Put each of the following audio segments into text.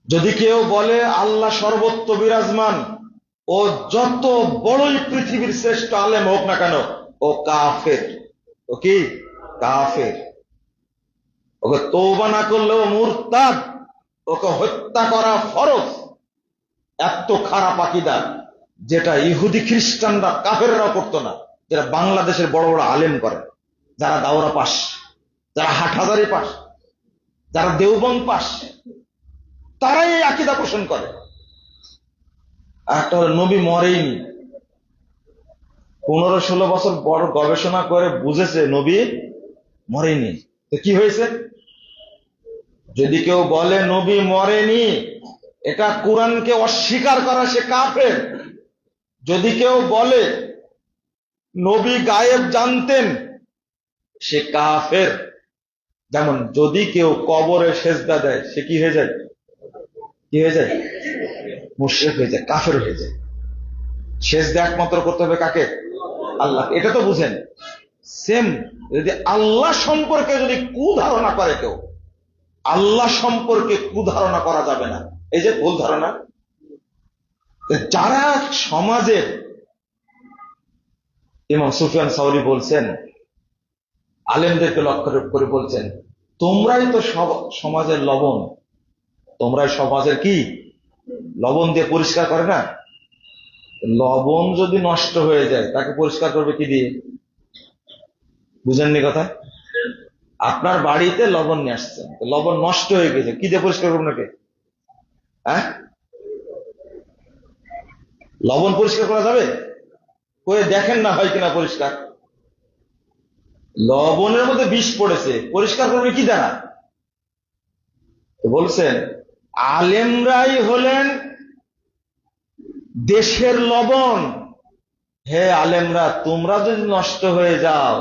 যদি কেউ বলে আল্লাহ সর্বত্র বিরাজমান, ও যত বড়ই পৃথিবীর শ্রেষ্ঠ আলেম হোক না কেন, ও কাফের। ও কি? কাফের। ওকে তওবা না করলেও মুরতাদ, ওকে হত্যা করা ফরজ। এত খারাপ আকীদা, যেটা ইহুদি খ্রিস্টানরা কাফেররাও করতো না, যেটা বাংলাদেশের বড় বড় আলেম করে, যারা দাওরা পাস, যারা হাটহাজারি পাস, যারা দেওবন্দ পাস, তারাই এই আকীদা পোষণ করে। একটা নবী মরেইনি, 15-16 বছর বড় গবেষণা করে বুঝেছে নবী মরেনি। তো কি হয়েছে? যদি কেউ বলে নবী মরেনি, এটা কোরআনকে অস্বীকার করা, সে কাফের। যদি কেউ বলে নবী গায়েব জানতেন, সে কাফের। যেমন যদি কেউ কবরে সেজদা দেয়, সে কি হয়ে যায়? কি হয়ে যায়? মুশরিক হয়ে যায়, কাফের হয়ে যায়। সেজদা একমাত্র করতে হবে কাকে? আল্লাহ। এটা তো বুঝেন। সেম, যদি আল্লাহ সম্পর্কে যদি কুধারণা করে কেউ, আল্লাহ সম্পর্কে কুধারণা করা যাবে না, এই যে ভুল ধারণা। যারা সমাজের, ইমাম সুফিয়ান সাউরি বলছেন, আলেমদেরকে লক্ষ্য করে বলছেন, তোমরাই তো সমাজের লবণ, তোমরাই সমাজের কি লবণ দিয়ে পরিষ্কার করে না। লবণ যদি নষ্ট হয়ে যায়, তাকে পরিষ্কার করবে কি দিয়ে? বুঝেননি কথা? আপনার বাড়িতে লবণ নিয়ে আসছেন, লবণ নষ্ট হয়ে গেছে, কি দিয়ে পরিষ্কার করবেন নাকি? হ্যাঁ, লবণ পরিষ্কার করা যাবে? করে দেখেন না হয় কিনা পরিষ্কার। লবণের মধ্যে বিষ পড়েছে, পরিষ্কার করবে কি দ্বারা? বলছেন আলেমরাই হলেন দেশের লবণ। হে আলেমরা, তোমরা যদি নষ্ট হয়ে যাও,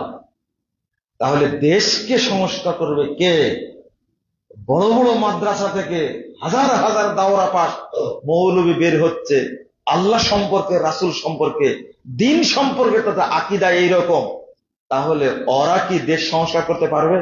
তাহলে দেশকে সংস্কার করবে কে? বড় বড় মাদ্রাসা থেকে হাজার হাজার দাওরা পাস মৌলবী বের হচ্ছে, আল্লাহ সম্পর্কে, রাসূল সম্পর্কে, দিন সম্পর্কে তাদের আকীদা এইরকম, তাহলে ওরা কি দেশ সংস্কার করতে পারবে?